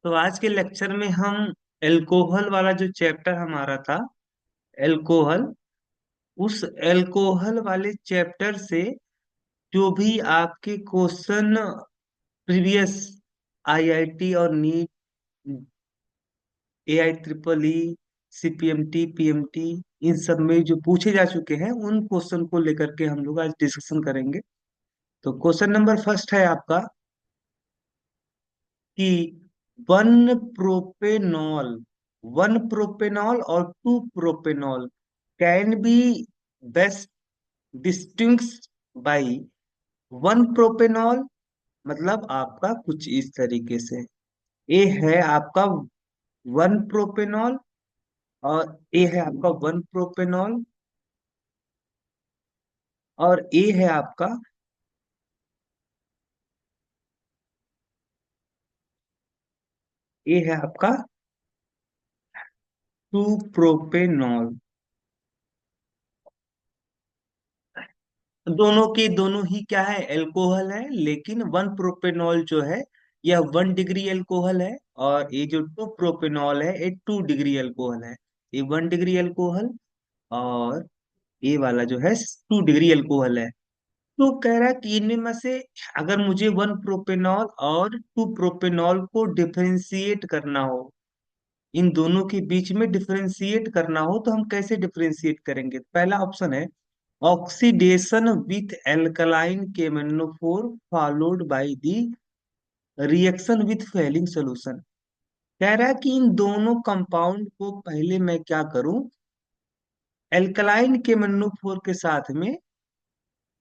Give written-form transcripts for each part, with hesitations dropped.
तो आज के लेक्चर में हम एल्कोहल वाला जो चैप्टर हमारा था, एल्कोहल, उस एल्कोहल वाले चैप्टर से जो भी आपके क्वेश्चन प्रीवियस आईआईटी और NEET, AI triple E, CPMT, PMT, इन सब में जो पूछे जा चुके हैं उन क्वेश्चन को लेकर के हम लोग आज डिस्कशन करेंगे। तो क्वेश्चन नंबर फर्स्ट है आपका कि वन प्रोपेनॉल वन प्रोपेनॉल और two propanol can be best distinguished by one propanol. मतलब आपका कुछ इस तरीके से ए है आपका वन प्रोपेनॉल, और ए है आपका वन प्रोपेनॉल, और ए है आपका, ए है आपका टू प्रोपेनॉल। दोनों के दोनों ही क्या है, एल्कोहल है, लेकिन वन प्रोपेनॉल जो है यह 1 डिग्री एल्कोहल है, और ये जो टू प्रोपेनॉल है ये 2 डिग्री एल्कोहल है। ये 1 डिग्री एल्कोहल, और ये वाला जो है 2 डिग्री एल्कोहल है। तो कह रहा है कि इनमें में से अगर मुझे वन प्रोपेनॉल और टू प्रोपेनॉल को डिफरेंशिएट करना हो, इन दोनों के बीच में डिफरेंशिएट करना हो, तो हम कैसे डिफरेंशिएट करेंगे? पहला ऑप्शन है oxidation with alkaline K M N O four followed by the reaction with Fehling solution. कह रहा है कि इन दोनों कंपाउंड को पहले मैं क्या करूं, एल्कलाइन केमनोफोर के साथ में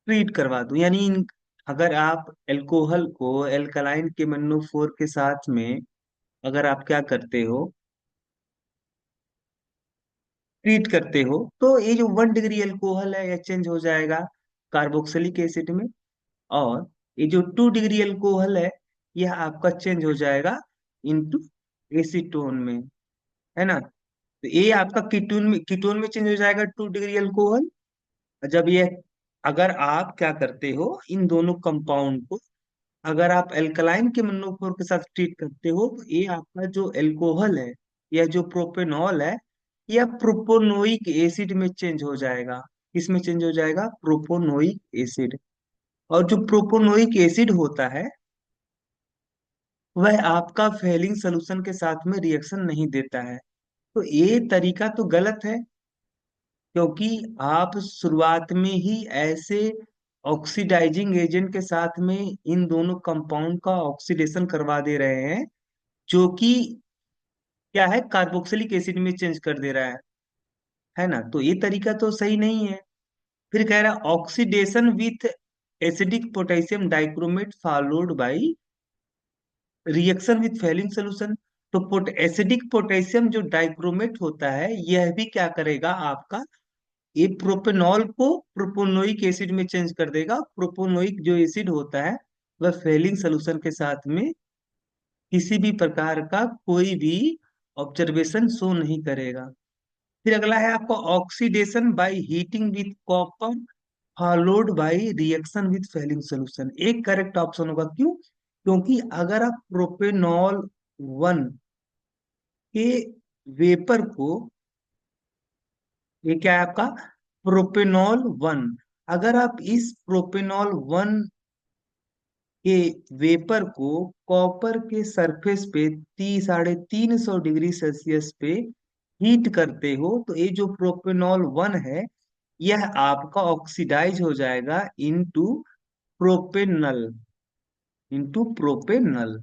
ट्रीट करवा दूं। यानी अगर आप एल्कोहल को एल्कलाइन केमनोफोर के साथ में अगर आप क्या करते हो, ट्रीट करते हो, तो ये जो 1 डिग्री एल्कोहल है यह चेंज हो जाएगा कार्बोक्सिलिक एसिड में, और ये जो 2 डिग्री एल्कोहल है यह आपका चेंज हो जाएगा इनटू एसीटोन में, है ना। तो ये आपका कीटोन में चेंज हो जाएगा 2 डिग्री अल्कोहल। जब ये, अगर आप क्या करते हो इन दोनों कंपाउंड को, अगर आप एल्कलाइन के मनोफोर के साथ ट्रीट करते हो, तो ये आपका जो एल्कोहल है, यह जो प्रोपेनॉल है, यह प्रोपोनोइक एसिड में चेंज हो जाएगा। किसमें चेंज हो जाएगा? Propanoic acid. और जो प्रोपोनोइक एसिड होता है वह आपका फेलिंग सोल्यूशन के साथ में रिएक्शन नहीं देता है। तो ये तरीका तो गलत है, क्योंकि आप शुरुआत में ही ऐसे ऑक्सीडाइजिंग एजेंट के साथ में इन दोनों कंपाउंड का ऑक्सीडेशन करवा दे रहे हैं, जो कि क्या है, कार्बोक्सिलिक एसिड में चेंज कर दे रहा है ना। तो ये तरीका तो सही नहीं है। फिर कह रहा है oxidation with acidic potassium dichromate followed by reaction with Fehling solution. तो एसिडिक पोटेशियम जो डाइक्रोमेट होता है यह भी क्या करेगा आपका, ये प्रोपेनॉल को प्रोपोनोइक एसिड में चेंज कर देगा। प्रोपोनोइक जो एसिड होता है वह फेलिंग सोल्यूशन के साथ में किसी भी प्रकार का कोई भी ऑब्जर्वेशन शो नहीं करेगा। फिर अगला है आपका oxidation by heating with copper followed by reaction with Fehling solution. एक करेक्ट ऑप्शन होगा, क्यों? क्योंकि अगर आप प्रोपेनॉल वन के वेपर को, ये क्या है आपका प्रोपेनॉल वन, अगर आप इस प्रोपेनॉल वन के वेपर को कॉपर के सरफेस पे 350 डिग्री सेल्सियस पे हीट करते हो, तो ये जो प्रोपेनॉल वन है यह आपका ऑक्सीडाइज हो जाएगा प्रोपेनल इनटू प्रोपेनल।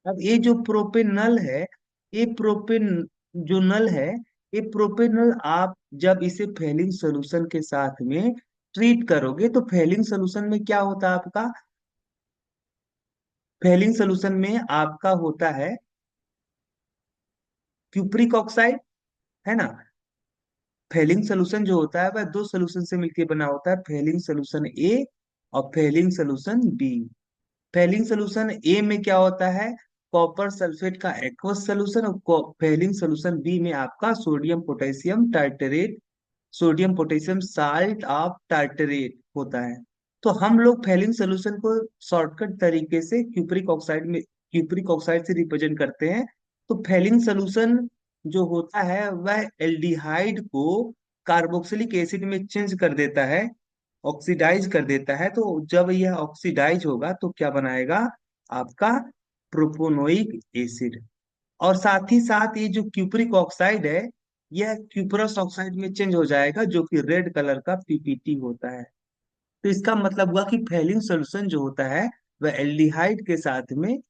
अब ये जो प्रोपेनल है, ये प्रोपेन जो नल है, ये प्रोपेनल आप जब इसे फेलिंग सोल्यूशन के साथ में ट्रीट करोगे, तो फेलिंग सोल्यूशन में क्या होता है आपका, फेलिंग सोल्यूशन में आपका होता है क्यूप्रिक ऑक्साइड, है ना। फेलिंग सोल्यूशन जो होता है वह दो सोल्यूशन से मिलकर बना होता है, फेलिंग सोल्यूशन ए और Fehling solution B. Fehling solution A में क्या होता है, कॉपर सल्फेट का एक्वस सोल्यूशन, और फेलिंग सोल्यूशन बी में आपका sodium potassium tartrate, sodium potassium salt of tartrate होता है। तो हम लोग फेलिंग सोल्यूशन को शॉर्टकट तरीके से क्यूप्रिक ऑक्साइड में, क्यूप्रिक ऑक्साइड से रिप्रेजेंट करते हैं। तो फेलिंग सोल्यूशन जो होता है वह एल्डिहाइड को कार्बोक्सिलिक एसिड में चेंज कर देता है, ऑक्सीडाइज कर देता है। तो जब यह ऑक्सीडाइज होगा तो क्या बनाएगा आपका प्रोपोनोइक एसिड। और साथ ही साथ ये जो क्यूप्रिक ऑक्साइड है यह क्यूप्रस ऑक्साइड में चेंज हो जाएगा जो कि रेड कलर का पीपीटी होता है। तो इसका मतलब हुआ कि फेलिंग सोल्यूशन जो होता है वह एल्डिहाइड के साथ में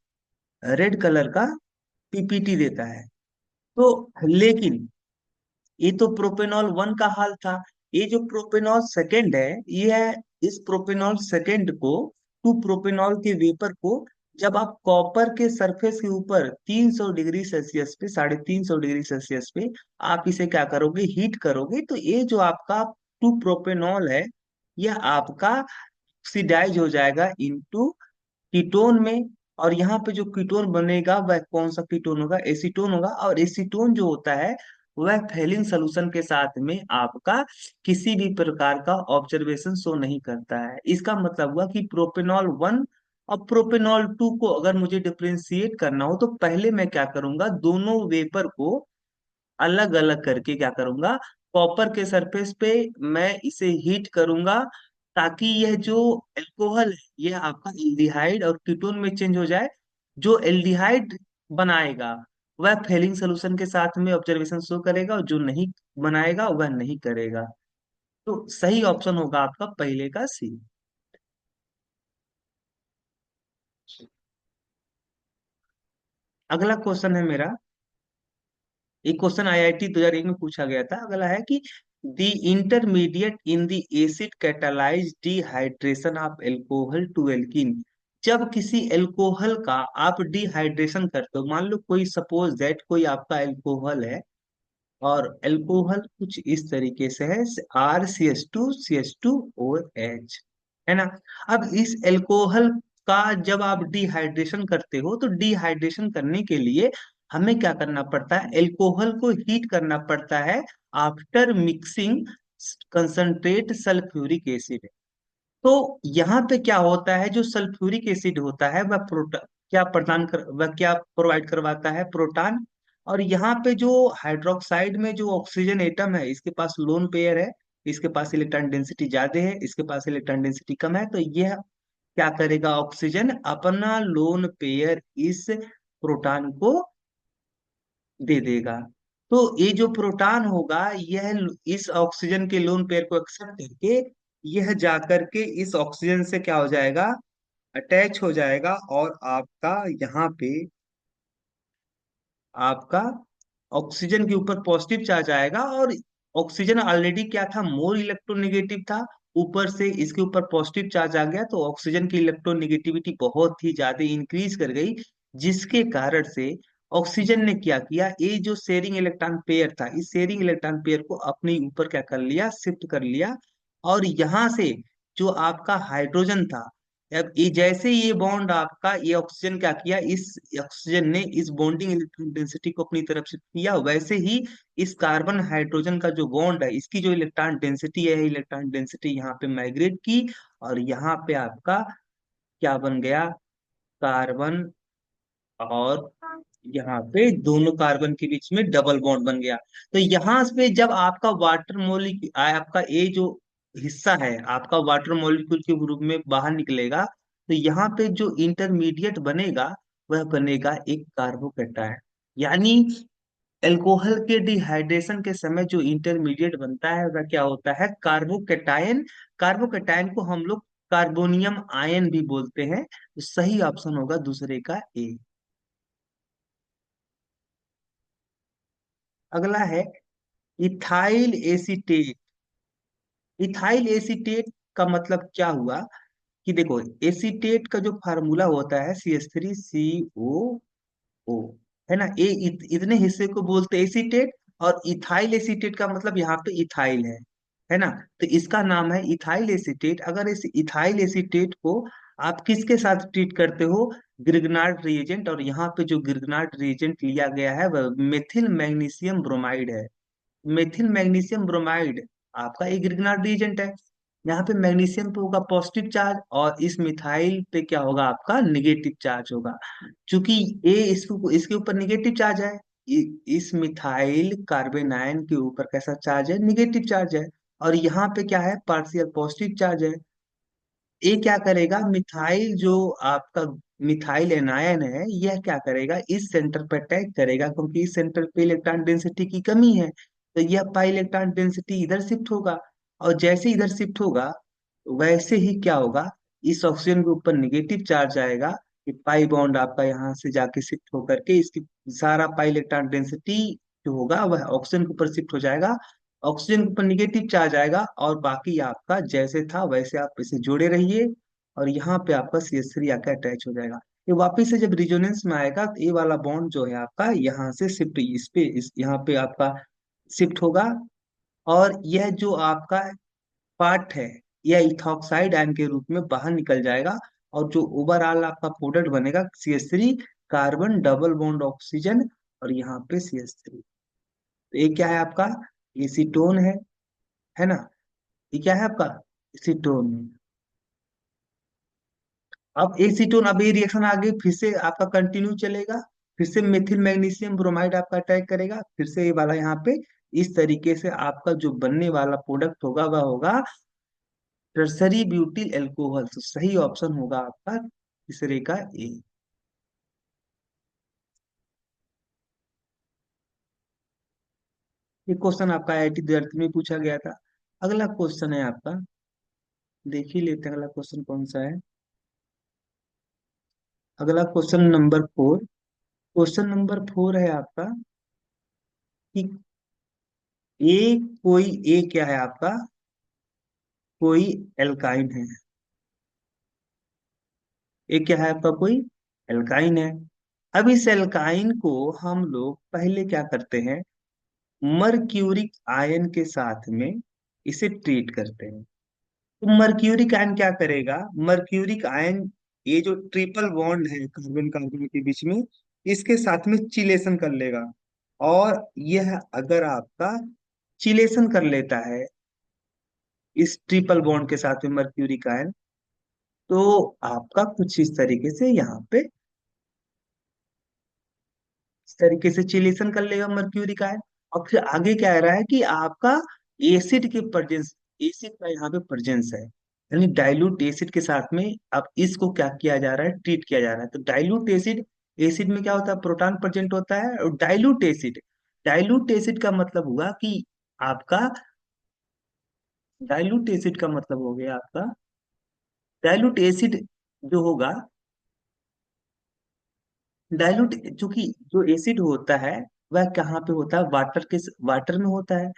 रेड कलर का पीपीटी देता है। तो लेकिन ये तो प्रोपेनॉल वन का हाल था। ये जो प्रोपेनॉल सेकेंड है यह इस प्रोपेनॉल सेकेंड को टू प्रोपेनॉल के वेपर को जब आप कॉपर के सरफेस के ऊपर 300 डिग्री सेल्सियस पे 350 डिग्री सेल्सियस पे आप इसे क्या करोगे हीट करोगे तो ये जो आपका टू प्रोपेनॉल है यह आपका ऑक्सीडाइज हो जाएगा इनटू कीटोन में। और यहाँ पे जो कीटोन बनेगा वह कौन सा कीटोन होगा, एसीटोन होगा। और एसीटोन जो होता है वह फेलिंग सोल्यूशन के साथ में आपका किसी भी प्रकार का ऑब्जर्वेशन शो नहीं करता है। इसका मतलब हुआ कि प्रोपेनॉल वन और प्रोपेनॉल टू को अगर मुझे डिफ्रेंशिएट करना हो तो पहले मैं क्या करूंगा, दोनों वेपर को अलग अलग करके क्या करूंगा, कॉपर के सरफेस पे मैं इसे हीट करूंगा ताकि यह जो एल्कोहल है यह आपका एल्डिहाइड और कीटोन में चेंज हो जाए। जो एल्डिहाइड बनाएगा वह फेलिंग सोल्यूशन के साथ में ऑब्जर्वेशन शो करेगा और जो नहीं बनाएगा वह नहीं करेगा। तो सही ऑप्शन होगा आपका पहले का सी। अगला क्वेश्चन है मेरा, एक क्वेश्चन आईआईटी 2001 में पूछा गया था। अगला है कि the intermediate in the acid catalyse dehydration of alcohol to alkene. जब किसी एल्कोहल का आप डिहाइड्रेशन करते हो, मान लो कोई सपोज दैट कोई आपका एल्कोहल है और एल्कोहल कुछ इस तरीके से है RCH2CH2OH, है ना। अब इस एल्कोहल का जब आप डिहाइड्रेशन करते हो तो डिहाइड्रेशन करने के लिए हमें क्या करना पड़ता है, एल्कोहल को हीट करना पड़ता है after mixing concentrate sulphuric acid. तो यहाँ पे क्या होता है, जो सल्फ्यूरिक एसिड होता है वह वह क्या प्रोवाइड करवाता है, प्रोटॉन। और यहाँ पे जो हाइड्रोक्साइड में जो ऑक्सीजन एटम है इसके पास लोन पेयर है, इसके पास इलेक्ट्रॉन डेंसिटी ज्यादा है, इसके पास इलेक्ट्रॉन डेंसिटी कम है। तो यह क्या करेगा, ऑक्सीजन अपना लोन पेयर इस प्रोटॉन को दे देगा। तो ये जो प्रोटॉन होगा यह इस ऑक्सीजन के लोन पेयर को एक्सेप्ट करके यह जाकर के इस ऑक्सीजन से क्या हो जाएगा, अटैच हो जाएगा। और आपका यहाँ पे आपका ऑक्सीजन के ऊपर पॉजिटिव चार्ज आएगा। और ऑक्सीजन ऑलरेडी क्या था, मोर इलेक्ट्रोनेगेटिव था, ऊपर से इसके ऊपर पॉजिटिव चार्ज आ गया तो ऑक्सीजन की इलेक्ट्रोनेगेटिविटी बहुत ही ज्यादा इंक्रीज कर गई। जिसके कारण से ऑक्सीजन ने क्या किया, ये जो शेयरिंग इलेक्ट्रॉन पेयर था इस शेयरिंग इलेक्ट्रॉन पेयर को अपने ऊपर क्या कर लिया, शिफ्ट कर लिया। और यहाँ से जो आपका हाइड्रोजन था, अब ये जैसे ये बॉन्ड आपका ये ऑक्सीजन क्या किया, इस ऑक्सीजन ने इस बॉन्डिंग इलेक्ट्रॉन डेंसिटी को अपनी तरफ से किया, वैसे ही इस कार्बन हाइड्रोजन का जो बॉन्ड है इसकी जो इलेक्ट्रॉन डेंसिटी है, इलेक्ट्रॉन डेंसिटी यहाँ पे माइग्रेट की। और यहाँ पे आपका क्या बन गया, कार्बन, और यहाँ पे दोनों कार्बन के बीच में डबल बॉन्ड बन गया। तो यहाँ पे जब आपका वाटर मोलिक्यूल आपका ये जो हिस्सा है आपका वाटर मॉलिक्यूल के रूप में बाहर निकलेगा तो यहाँ पे जो इंटरमीडिएट बनेगा वह बनेगा एक कार्बोकेटायन। यानी एल्कोहल के डिहाइड्रेशन के समय जो इंटरमीडिएट बनता है वह क्या होता है, कार्बोकेटायन। कार्बोकेटायन को हम लोग कार्बोनियम आयन भी बोलते हैं। तो सही ऑप्शन होगा दूसरे का ए। अगला है इथाइल एसीटेट। इथाइल एसीटेट का मतलब क्या हुआ कि देखो, एसीटेट का जो फार्मूला होता है CH3COO, है ना। ये इतने हिस्से को बोलते हैं एसीटेट। और इथाइल एसीटेट का मतलब यहाँ पे इथाइल है ना। तो इसका नाम है इथाइल एसीटेट। अगर इस इथाइल एसीटेट को आप किसके साथ ट्रीट करते हो, ग्रिग्नार्ड रिएजेंट। और यहाँ पे जो ग्रिग्नार्ड रिएजेंट लिया गया है वह मेथिल मैग्नीशियम ब्रोमाइड है। मेथिल मैग्नीशियम ब्रोमाइड आपका एक ग्रिग्नार्ड रिएजेंट है। यहाँ पे मैग्नीशियम पे होगा पॉजिटिव चार्ज, और इस मिथाइल पे क्या होगा, आपका निगेटिव चार्ज होगा। चूंकि ये इसको इसके ऊपर निगेटिव चार्ज है, इस मिथाइल कार्बेनाइन के ऊपर कैसा चार्ज है, निगेटिव चार्ज है। और यहाँ पे क्या है, पार्शियल पॉजिटिव चार्ज है। ये क्या करेगा, मिथाइल जो आपका मिथाइल एनायन है, यह क्या करेगा, इस सेंटर पर अटैक करेगा, क्योंकि इस सेंटर पे इलेक्ट्रॉन डेंसिटी की कमी है, तो यह पाई इलेक्ट्रॉन डेंसिटी इधर शिफ्ट होगा। और जैसे इधर शिफ्ट होगा, वैसे ही क्या होगा, इस ऑक्सीजन के ऊपर निगेटिव चार्ज आएगा, कि पाई बॉन्ड आपका यहाँ से जाके शिफ्ट होकर के इसकी सारा पाई इलेक्ट्रॉन डेंसिटी जो होगा वह ऑक्सीजन के ऊपर शिफ्ट हो जाएगा। ऑक्सीजन के ऊपर निगेटिव चार्ज आएगा, और बाकी आपका जैसे था वैसे आप इसे जोड़े रहिए, और यहाँ पे आपका CH3 आकर अटैच हो जाएगा। ये वापिस से जब रिजोनेंस में आएगा, तो ये वाला बॉन्ड जो है आपका यहाँ से शिफ्ट, इस पे इस यहाँ पे आपका शिफ्ट होगा। और यह जो आपका पार्ट है, यह इथॉक्साइड आयन के रूप में बाहर निकल जाएगा। और जो ओवरऑल आपका प्रोडक्ट बनेगा, CH3, carbon double bond oxygen, और यहाँ पे CH3। तो ये क्या है आपका, एसीटोन है ना। ये क्या है आपका, एसीटोन। अब एसीटोन, अब ये रिएक्शन आगे फिर से आपका कंटिन्यू चलेगा, फिर से मेथिल मैग्नीशियम ब्रोमाइड आपका अटैक करेगा, फिर से ये वाला यहाँ पे, इस तरीके से आपका जो बनने वाला प्रोडक्ट होगा वह होगा टर्सरी ब्यूटिल एल्कोहल। तो सही ऑप्शन होगा आपका तीसरे का ए। ये क्वेश्चन आपका IIT द्वारा में पूछा गया था। अगला क्वेश्चन है आपका, देख ही लेते हैं अगला क्वेश्चन कौन सा है। अगला क्वेश्चन नंबर 4 है आपका, कि ए कोई ए क्या है आपका, कोई एल्काइन है। ये क्या है आपका, कोई एल्काइन है। अब इस एल्काइन को हम लोग पहले क्या करते हैं, मर्क्यूरिक आयन के साथ में इसे ट्रीट करते हैं। तो मर्क्यूरिक आयन क्या करेगा, मर्क्यूरिक आयन, ये जो ट्रिपल बॉन्ड है कार्बन कार्बन के बीच में, इसके साथ में चिलेशन कर लेगा। और यह अगर आपका चिलेशन कर लेता है इस ट्रिपल बॉन्ड के साथ में मर्क्यूरिक आयन, तो आपका कुछ इस तरीके से यहाँ पे, इस तरीके से चिलेशन कर लेगा मर्क्यूरिक आयन। और फिर आगे क्या आ रहा है कि आपका एसिड के प्रेजेंस, एसिड का यहाँ पे प्रेजेंस है, यानी डाइल्यूट एसिड के साथ में अब इसको क्या किया जा रहा है, ट्रीट किया जा रहा है। तो डाइल्यूट एसिड, एसिड में क्या होता है, प्रोटॉन प्रेजेंट होता है। और डाइल्यूट एसिड, डाइल्यूट एसिड का मतलब हुआ कि आपका, डाइल्यूट एसिड का मतलब हो गया आपका, डाइल्यूट एसिड जो होगा, डाइल्यूट, चूंकि जो एसिड होता है वह कहाँ पे होता है, वाटर के, वाटर में होता है।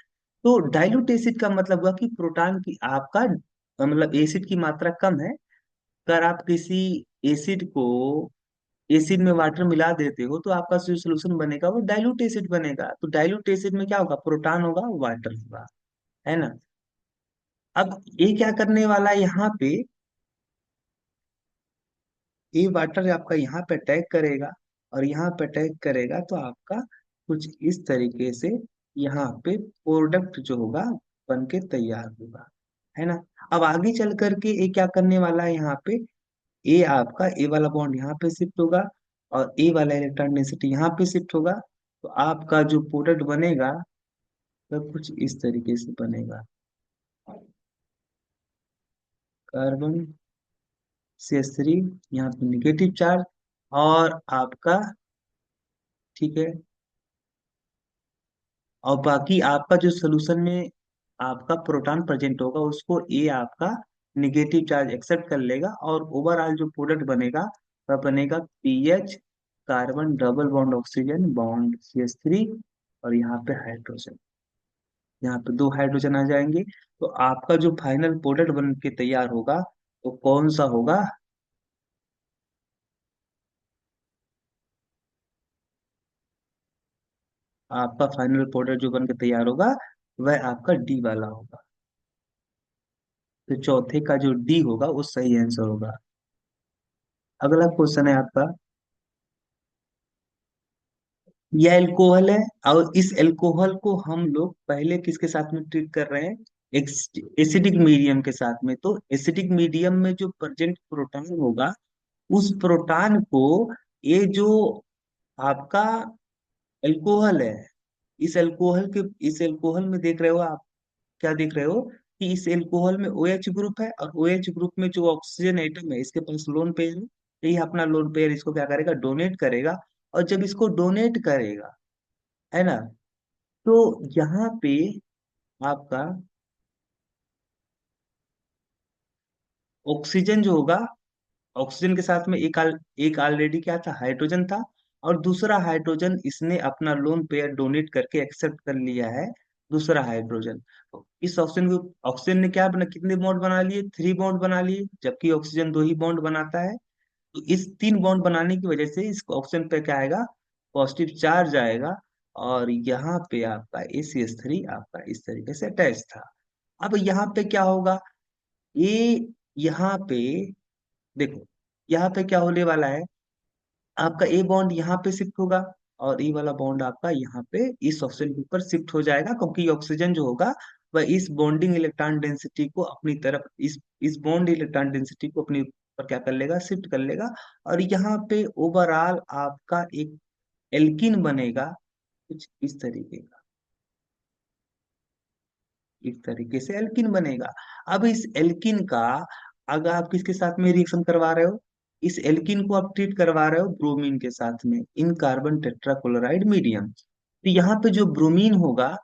तो डाइल्यूट एसिड का मतलब हुआ कि प्रोटॉन की आपका, मतलब एसिड की मात्रा कम है। अगर आप किसी एसिड को, एसिड में वाटर मिला देते हो, तो आपका जो सोल्यूशन बनेगा वो डाइल्यूट एसिड बनेगा। तो डाइल्यूट एसिड में क्या होगा, प्रोटॉन होगा, वाटर होगा, है ना। अब ये क्या करने वाला है यहाँ पे, ये वाटर आपका यहाँ पे अटैक करेगा, और यहाँ पे अटैक करेगा तो आपका कुछ इस तरीके से यहाँ पे प्रोडक्ट जो होगा बन के तैयार होगा, है ना। अब आगे चल करके ये क्या करने वाला है, यहाँ पे ए आपका, ए वाला बॉन्ड यहाँ पे शिफ्ट होगा, और ए वाला इलेक्ट्रॉन डेंसिटी यहाँ पे शिफ्ट होगा। तो आपका जो प्रोडक्ट बनेगा वह कुछ इस तरीके से बनेगा, कार्बन CH3, यहाँ पे निगेटिव चार्ज, और आपका, ठीक है, और बाकी आपका जो सोल्यूशन में आपका प्रोटॉन प्रेजेंट होगा उसको ए आपका निगेटिव चार्ज एक्सेप्ट कर लेगा, और ओवरऑल जो प्रोडक्ट बनेगा वह बनेगा PH, carbon double bond oxygen bond CH3, और यहाँ पे हाइड्रोजन, यहाँ पे दो हाइड्रोजन आ जाएंगे। तो आपका जो फाइनल प्रोडक्ट बन के तैयार होगा वो कौन सा होगा, आपका फाइनल प्रोडक्ट जो बन के तैयार होगा वह आपका डी वाला होगा। तो चौथे का जो डी होगा वो सही आंसर होगा। अगला क्वेश्चन है आपका, यह एल्कोहल है, और इस एल्कोहल को हम लोग पहले किसके साथ में ट्रीट कर रहे हैं, एसिडिक मीडियम के साथ में। तो एसिडिक मीडियम में जो प्रेजेंट प्रोटॉन होगा, उस प्रोटॉन को ये जो आपका एल्कोहल है, इस एल्कोहल में देख रहे हो आप, क्या देख रहे हो कि इस एल्कोहल में OH ग्रुप है, और OH ग्रुप में जो ऑक्सीजन एटम है इसके पास लोन पेयर है। यही अपना लोन पेयर इसको क्या करेगा, डोनेट करेगा। और जब इसको डोनेट करेगा, है ना, तो यहाँ पे आपका ऑक्सीजन जो होगा, ऑक्सीजन के साथ में एक ऑलरेडी क्या था, हाइड्रोजन था। और दूसरा हाइड्रोजन इसने अपना लोन पेयर डोनेट करके एक्सेप्ट कर लिया है, दूसरा हाइड्रोजन। तो इस ऑक्सीजन ने क्या बना, कितने बॉन्ड बना लिए, 3 बॉन्ड बना लिए, जबकि ऑक्सीजन 2 ही बॉन्ड बनाता है। तो इस 3 बॉन्ड बनाने की वजह से इस ऑक्सीजन पे क्या आएगा, पॉजिटिव चार्ज आएगा। और यहाँ पे आपका ACH3 आपका इस तरीके से अटैच था। अब यहाँ पे क्या होगा, ये यहाँ पे देखो, यहाँ पे क्या होने वाला है, आपका ए बॉन्ड यहाँ पे शिफ्ट होगा, और ये वाला बॉन्ड आपका यहाँ पे इस ऑक्सीजन के ऊपर शिफ्ट हो जाएगा, क्योंकि ऑक्सीजन जो होगा वह इस बॉन्डिंग इलेक्ट्रॉन डेंसिटी को अपनी तरफ, इस बॉन्ड इलेक्ट्रॉन डेंसिटी को अपने ऊपर क्या कर लेगा, शिफ्ट कर लेगा। और यहाँ पे ओवरऑल आपका एक एल्किन बनेगा, कुछ इस तरीके से एल्किन बनेगा। अब इस एल्किन का, अगर आप किसके साथ में रिएक्शन करवा रहे हो, इस एल्किन को आप ट्रीट करवा रहे हो ब्रोमीन के साथ में, इन कार्बन टेट्राक्लोराइड मीडियम। तो यहाँ पे जो ब्रोमीन होगा,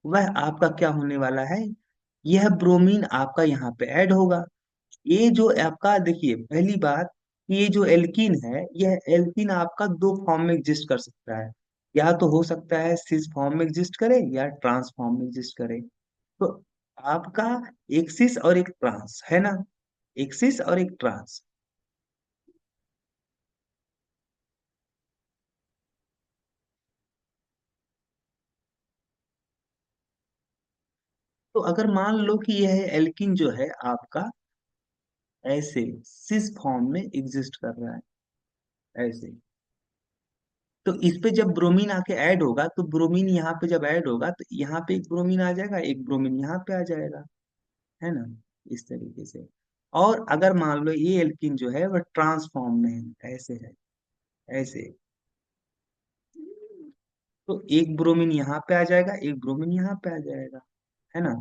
वह आपका क्या होने वाला है, यह ब्रोमीन आपका यहाँ पे ऐड होगा। ये जो आपका देखिए, पहली बात, ये जो एल्कीन है, यह एल्कीन आपका 2 फॉर्म में एग्जिस्ट कर सकता है। या तो हो सकता है सिस फॉर्म में एग्जिस्ट करे, या ट्रांस फॉर्म में एग्जिस्ट करे। तो आपका एक सिस और एक ट्रांस है ना, एक सिस और एक ट्रांस। तो अगर मान लो कि यह एल्कीन जो है आपका ऐसे सिस फॉर्म में एग्जिस्ट कर रहा है, ऐसे, तो इस पे जब ब्रोमीन आके ऐड होगा, तो ब्रोमीन यहाँ पे जब ऐड होगा, तो यहाँ पे एक ब्रोमीन आ जाएगा, एक ब्रोमीन यहाँ पे आ जाएगा, है ना, इस तरीके से। और अगर मान लो ये एल्कीन जो है वह ट्रांसफॉर्म में है, ऐसे है, ऐसे, तो एक ब्रोमीन यहाँ पे आ जाएगा, एक ब्रोमीन यहाँ पे आ जाएगा, है ना।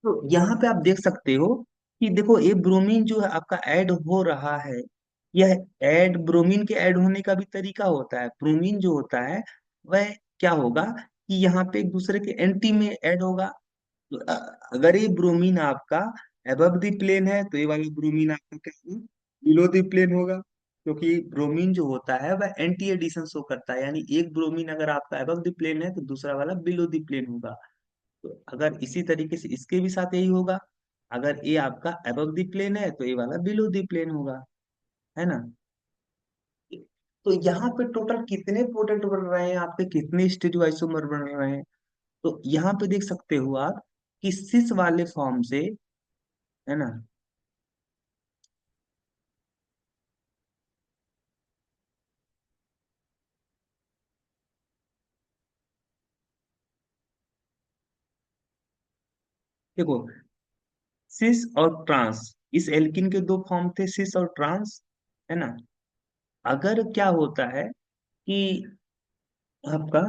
तो यहाँ पे आप देख सकते हो कि देखो, ये ब्रोमीन जो है आपका ऐड हो रहा है, यह ऐड ब्रोमीन के ऐड होने का भी तरीका होता है। ब्रोमीन जो होता है वह क्या होगा, कि यहाँ पे एक दूसरे के एंटी में ऐड होगा। तो अगर ये ब्रोमीन आपका एबव द प्लेन है, तो ये वाला ब्रोमीन आपका क्या होगा, बिलो द प्लेन होगा। क्योंकि ब्रोमीन जो होता है वह एंटी एडिशन शो करता है, यानी एक ब्रोमीन अगर आपका एबव द प्लेन है, तो दूसरा वाला बिलो द प्लेन होगा। तो अगर इसी तरीके से इसके भी साथ यही होगा, अगर ये आपका अबव द प्लेन है, तो ये वाला बिलो द प्लेन होगा, है ना। तो यहाँ पे टोटल कितने प्रोडक्ट बन रहे हैं आपके, कितने स्टीरियोआइसोमर बन रहे हैं। तो यहाँ पे देख सकते हो आप कि सिस वाले फॉर्म से, है ना, देखो, सिस और ट्रांस, इस एल्किन के 2 फॉर्म थे, सिस और ट्रांस, है ना। अगर क्या होता है कि आपका,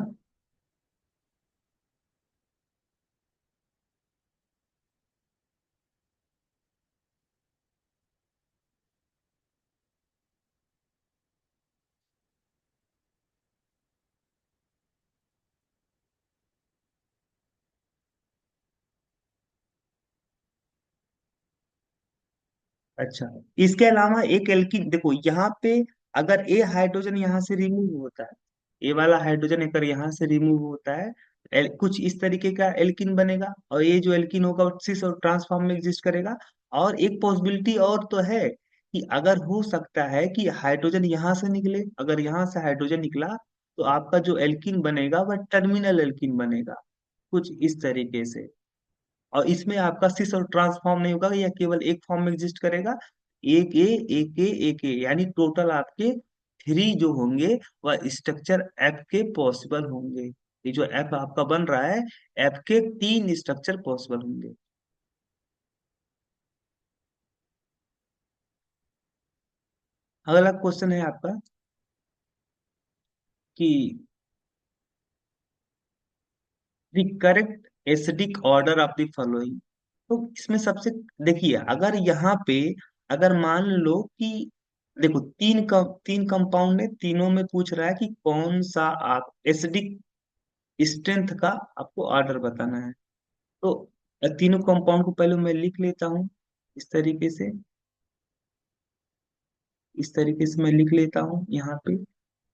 अच्छा, इसके अलावा एक एल्किन देखो यहाँ पे, अगर ए हाइड्रोजन यहाँ से रिमूव होता है, ए वाला हाइड्रोजन अगर यहाँ से रिमूव होता है, कुछ इस तरीके का एल्किन बनेगा, और ये जो एल्किन होगा वो सिस और ट्रांसफॉर्म में एग्जिस्ट करेगा। और एक पॉसिबिलिटी और तो है, कि अगर हो सकता है कि हाइड्रोजन यहाँ से निकले, अगर यहाँ से हाइड्रोजन निकला, तो आपका जो एल्किन बनेगा वह टर्मिनल एल्किन बनेगा, कुछ इस तरीके से। और इसमें आपका सिस और ट्रांसफॉर्म नहीं होगा, या केवल एक फॉर्म में एग्जिस्ट करेगा, एक ए, एक ए, एक ए, यानी टोटल आपके 3 जो होंगे वह स्ट्रक्चर एफ के पॉसिबल होंगे। ये जो एफ आपका बन रहा है, एफ के 3 स्ट्रक्चर पॉसिबल होंगे। अगला क्वेश्चन है आपका कि the correct acidic order of the following. तो इसमें सबसे, देखिए अगर यहाँ पे, अगर मान लो कि, देखो तीन कंपाउंड है, तीनों में पूछ रहा है कि कौन सा आप एसिडिक स्ट्रेंथ का आपको ऑर्डर बताना है। तो तीनों कंपाउंड को पहले मैं लिख लेता हूँ इस तरीके से, इस तरीके से मैं लिख लेता हूँ यहाँ पे।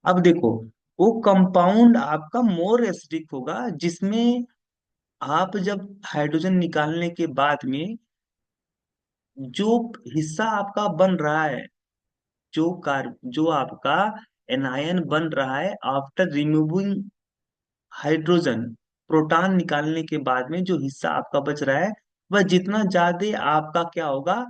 अब देखो, वो कंपाउंड आपका मोर एसिडिक होगा जिसमें आप जब हाइड्रोजन निकालने के बाद में जो हिस्सा आपका बन रहा है, जो आपका एनायन बन रहा है आफ्टर रिमूविंग हाइड्रोजन, प्रोटॉन निकालने के बाद में जो हिस्सा आपका बच रहा है, वह जितना ज्यादा आपका क्या होगा,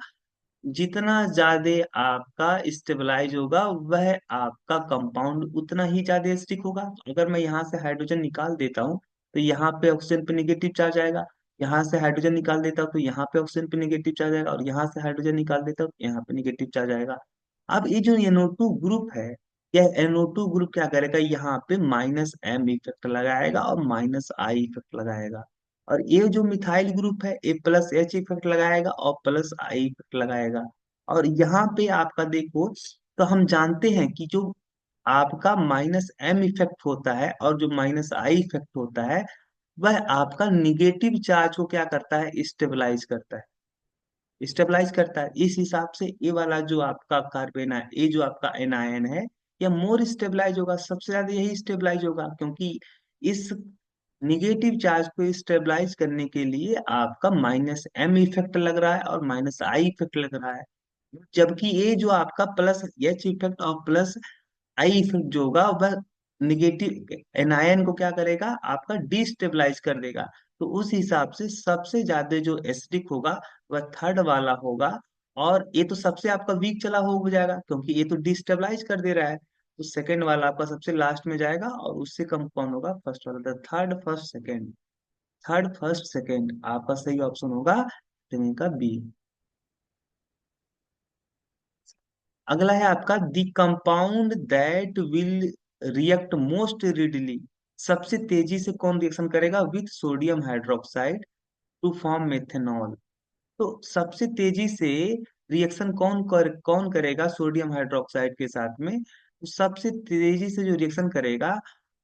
जितना ज्यादा आपका स्टेबलाइज होगा, वह आपका कंपाउंड उतना ही ज्यादा एसिडिक होगा। अगर मैं यहाँ से हाइड्रोजन निकाल देता हूँ तो यहाँ पे ऑक्सीजन पे नेगेटिव चार्ज आएगा, यहाँ से हाइड्रोजन निकाल देता हूँ तो यहाँ पे ऑक्सीजन पे नेगेटिव चार्ज आएगा, और यहाँ से हाइड्रोजन निकाल देता हूँ तो यहाँ पे नेगेटिव चार्ज आएगा। अब ये जो NO2 ग्रुप है, यह NO2 ग्रुप क्या करेगा, यहाँ पे -M इफेक्ट लगाएगा और -I इफेक्ट लगाएगा। और ये जो मिथाइल ग्रुप है, A+H इफेक्ट लगाएगा और +I इफेक्ट लगाएगा। और यहाँ पे आपका देखो, तो हम जानते हैं कि जो आपका -M इफेक्ट होता है और जो -I इफेक्ट होता है, वह आपका निगेटिव चार्ज को क्या करता है, स्टेबलाइज करता है, स्टेबलाइज करता है। इस हिसाब से ये वाला जो आपका कार्बन है, ये जो आपका एनायन है, यह मोर स्टेबलाइज होगा, सबसे ज्यादा यही स्टेबलाइज होगा, क्योंकि इस निगेटिव चार्ज को स्टेबलाइज करने के लिए आपका -M इफेक्ट लग रहा है और -I इफेक्ट लग रहा है। जबकि ये जो आपका +H इफेक्ट और +I इफेक्ट जो होगा, वह निगेटिव एनायन को क्या करेगा, आपका डिस्टेबलाइज कर देगा। तो उस हिसाब से सबसे ज्यादा जो एसिडिक होगा वह थर्ड वाला होगा। और ये तो सबसे आपका वीक चला हो जाएगा क्योंकि ये तो डिस्टेबलाइज कर दे रहा है, तो सेकंड वाला आपका सबसे लास्ट में जाएगा और उससे कम कौन होगा, फर्स्ट वाला। Third first second, third first second आपका सही ऑप्शन होगा ऑप्शन का बी। अगला है आपका the compound that will react most readily. सबसे तेजी से कौन रिएक्शन करेगा with sodium hydroxide to form methanol. तो सबसे तेजी से रिएक्शन कौन करेगा सोडियम हाइड्रोक्साइड के साथ में, तो सबसे तेजी से जो रिएक्शन करेगा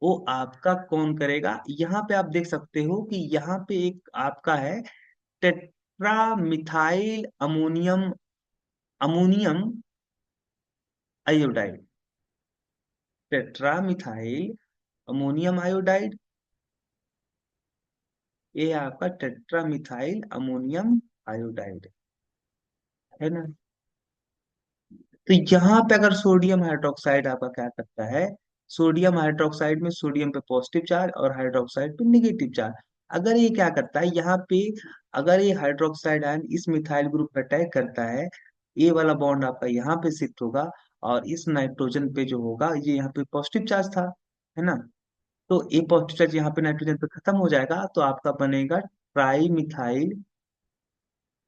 वो आपका कौन करेगा। यहाँ पे आप देख सकते हो कि यहाँ पे एक आपका है tetra methyl ammonium, ammonium iodide, tetra methyl ammonium iodide, ये है आपका टेट्रा मिथाइल अमोनियम आयोडाइड, है ना। तो यहाँ पे अगर सोडियम हाइड्रोक्साइड आपका क्या करता है, सोडियम हाइड्रोक्साइड में सोडियम पे पॉजिटिव चार्ज और हाइड्रोक्साइड पे निगेटिव चार्ज, अगर ये क्या करता है यहाँ पे, अगर ये हाइड्रोक्साइड आयन इस मिथाइल ग्रुप पे अटैक करता है, ये वाला बॉन्ड आपका यहाँ पे शिफ्ट होगा और इस नाइट्रोजन पे जो होगा, ये यहाँ पे पॉजिटिव चार्ज था, है ना। तो ये पॉजिटिव चार्ज यहाँ पे नाइट्रोजन पे खत्म हो जाएगा तो आपका बनेगा ट्राई मिथाइल,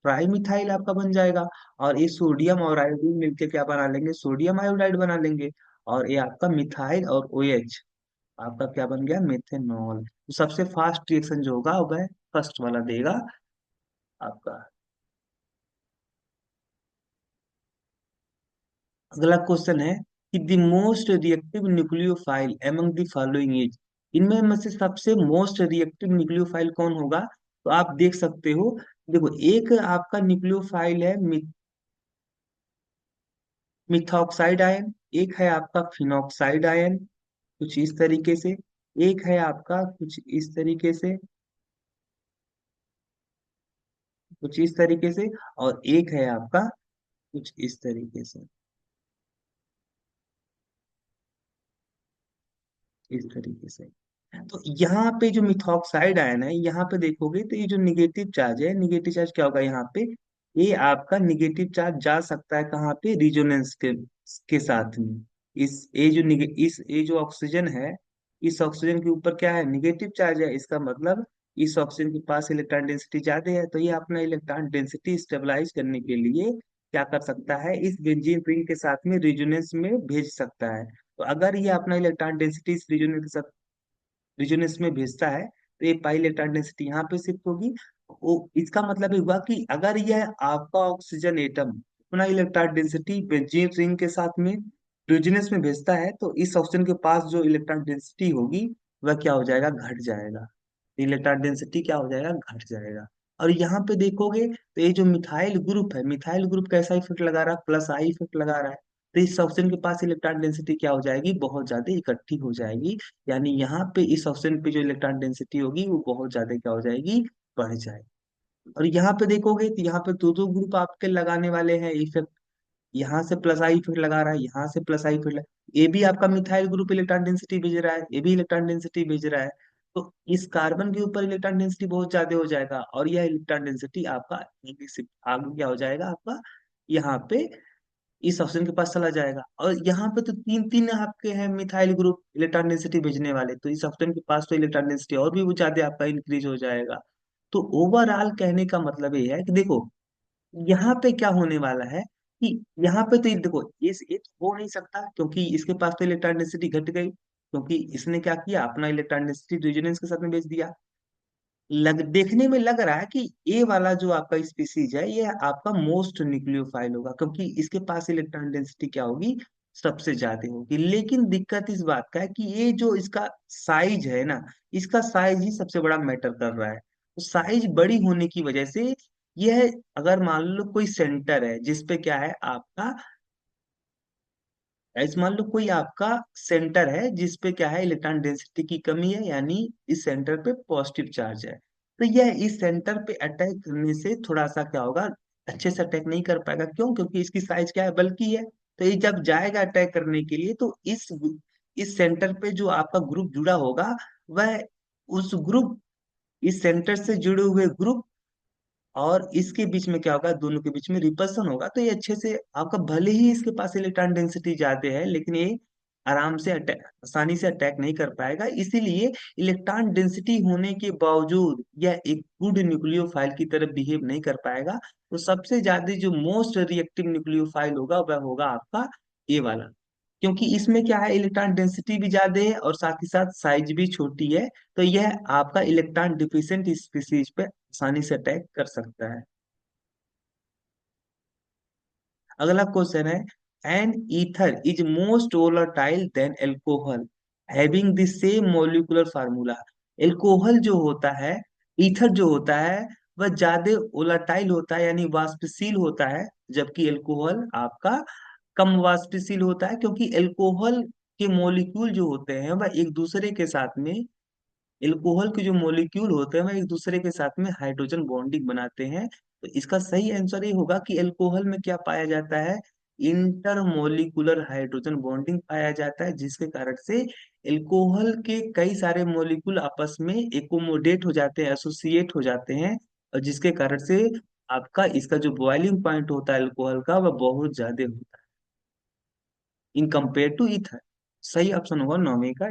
ट्राई मिथाइल आपका बन जाएगा। और ये सोडियम और आयोडीन मिलकर क्या बना लेंगे, सोडियम आयोडाइड बना लेंगे। और ये आपका मिथाइल और OH आपका क्या बन गया, मेथेनॉल। तो सबसे फास्ट रिएक्शन जो होगा वह फर्स्ट वाला देगा आपका। अगला क्वेश्चन है कि the most reactive nucleophile among the following is. इनमें में से सबसे मोस्ट रिएक्टिव न्यूक्लियोफाइल कौन होगा, तो आप देख सकते हो। देखो एक आपका न्यूक्लियोफाइल है मिथॉक्साइड आयन, एक है आपका फिनॉक्साइड आयन कुछ इस तरीके से, एक है आपका कुछ इस तरीके से, कुछ इस तरीके से, और एक है आपका कुछ इस तरीके से, इस तरीके से। तो यहाँ पे जो मिथॉक्साइड आयन है, यहाँ पे देखोगे तो ये जो निगेटिव चार्ज है, निगेटिव चार्ज क्या होगा यहाँ पे, ये आपका निगेटिव चार्ज जा सकता है कहाँ पे, रिजोनेंस के साथ में। इस ये जो ऑक्सीजन है, इस ऑक्सीजन के ऊपर क्या है, निगेटिव चार्ज है, इसका मतलब इस ऑक्सीजन के पास इलेक्ट्रॉन डेंसिटी ज्यादा है, तो ये अपना इलेक्ट्रॉन डेंसिटी स्टेबलाइज करने के लिए क्या कर सकता है, इस बेंजीन रिंग के साथ में रिजोनेंस में भेज सकता है। तो अगर ये अपना इलेक्ट्रॉन डेंसिटी इस रिजोनेंस के साथ रिजोनेंस में भेजता है, तो ये पाई इलेक्ट्रॉन डेंसिटी यहाँ पे शिफ्ट होगी। वो इसका मतलब ये हुआ कि अगर यह आपका ऑक्सीजन एटम अपना इलेक्ट्रॉन डेंसिटी बेंजीन रिंग के साथ में रिजोनेंस में भेजता है, तो इस ऑक्सीजन के पास जो इलेक्ट्रॉन डेंसिटी होगी वह क्या हो जाएगा, घट जाएगा। इलेक्ट्रॉन डेंसिटी क्या हो जाएगा, घट जाएगा। और यहाँ पे देखोगे तो ये जो मिथाइल ग्रुप है, मिथाइल ग्रुप कैसा इफेक्ट लगा रहा है, प्लस आई इफेक्ट लगा रहा है। तो इस ऑप्शन के पास इलेक्ट्रॉन डेंसिटी क्या हो जाएगी, बहुत ज्यादा इकट्ठी हो जाएगी। यानी यहाँ पे इस ऑप्शन पे जो इलेक्ट्रॉन डेंसिटी होगी वो बहुत ज्यादा क्या हो जाएगी, बढ़ जाएगी। और यहाँ पे देखोगे तो यहाँ पे दो दो ग्रुप आपके लगाने वाले हैं इफेक्ट। यहाँ से प्लस आई इफेक्ट लगा रहा है, यहाँ से प्लस आई इफेक्ट ये भी आपका मिथाइल ग्रुप इलेक्ट्रॉन डेंसिटी भेज रहा है, ये भी इलेक्ट्रॉन डेंसिटी भेज रहा है। तो इस कार्बन के ऊपर इलेक्ट्रॉन डेंसिटी बहुत ज्यादा हो जाएगा, और यह इलेक्ट्रॉन डेंसिटी आपका आगे क्या हो जाएगा आपका, यहाँ पे इस ऑप्शन के पास चला जाएगा। और यहाँ पे तो तीन तीन आपके हैं मिथाइल ग्रुप इलेक्ट्रॉन डेंसिटी भेजने वाले, तो इस ऑप्शन के पास तो इलेक्ट्रॉन डेंसिटी और भी वो ज्यादा आपका इंक्रीज हो जाएगा। तो ओवरऑल कहने का मतलब ये है कि देखो यहाँ पे क्या होने वाला है कि यहाँ पे तो ये देखो ये तो हो नहीं सकता, क्योंकि इसके पास तो इलेक्ट्रॉन डेंसिटी घट गई, क्योंकि इसने क्या किया, अपना इलेक्ट्रॉन डेंसिटी रेजोनेंस के साथ में भेज दिया। देखने में लग रहा है कि ये वाला जो आपका स्पीसीज है ये आपका मोस्ट न्यूक्लियोफाइल होगा, क्योंकि इसके पास इलेक्ट्रॉन डेंसिटी क्या होगी, सबसे ज्यादा होगी। लेकिन दिक्कत इस बात का है कि ये जो इसका साइज है ना, इसका साइज ही सबसे बड़ा मैटर कर रहा है। तो साइज बड़ी होने की वजह से यह, अगर मान लो कोई सेंटर है जिसपे क्या है आपका, ऐसे मान लो कोई आपका सेंटर है जिसपे क्या है इलेक्ट्रॉन डेंसिटी की कमी है, यानी इस सेंटर पे पॉजिटिव चार्ज है। तो यह इस सेंटर पे अटैक करने से थोड़ा सा क्या होगा, अच्छे से अटैक नहीं कर पाएगा। क्यों, क्योंकि इसकी साइज क्या है, बल्कि है। तो ये जब जाएगा अटैक करने के लिए, तो इस सेंटर पे जो आपका ग्रुप जुड़ा होगा, वह उस ग्रुप, इस सेंटर से जुड़े हुए ग्रुप और इसके बीच में क्या होगा, दोनों के बीच में रिपल्सन होगा। तो ये अच्छे से आपका, भले ही इसके पास इलेक्ट्रॉन डेंसिटी ज्यादा है, लेकिन ये आराम से अटैक, आसानी से अटैक नहीं कर पाएगा। इसीलिए इलेक्ट्रॉन डेंसिटी होने के बावजूद यह एक गुड न्यूक्लियोफाइल की तरह बिहेव नहीं कर पाएगा। तो सबसे ज्यादा जो मोस्ट रिएक्टिव न्यूक्लियोफाइल होगा वह होगा आपका ए वाला, क्योंकि इसमें क्या है, इलेक्ट्रॉन डेंसिटी भी ज्यादा है और साथ ही साथ साइज भी छोटी है। तो यह आपका इलेक्ट्रॉन डिफिशिएंट स्पीसीज पे आसानी से अटैक कर सकता है। अगला क्वेश्चन है, an ether is most volatile than alcohol having the same molecular formula. Alcohol जो होता है, ईथर जो होता है, वह ज्यादा वोलेटाइल होता है, यानी वाष्पशील होता है, जबकि एल्कोहल आपका कम वाष्पशील होता है। क्योंकि एल्कोहल के मॉलिक्यूल जो होते हैं वह एक दूसरे के साथ में, एल्कोहल के जो मॉलिक्यूल होते हैं वह एक दूसरे के साथ में हाइड्रोजन बॉन्डिंग बनाते हैं। तो इसका सही आंसर ये होगा कि एल्कोहल में क्या पाया जाता है, इंटरमोलिकुलर हाइड्रोजन बॉन्डिंग पाया जाता है, जिसके कारण से एल्कोहल के कई सारे मॉलिक्यूल आपस में एकोमोडेट हो जाते हैं, एसोसिएट हो जाते हैं। और जिसके कारण से आपका इसका जो बॉइलिंग पॉइंट होता है एल्कोहल का, वह बहुत ज्यादा होता है इन कंपेयर टू ईथर। सही ऑप्शन होगा नौवे का।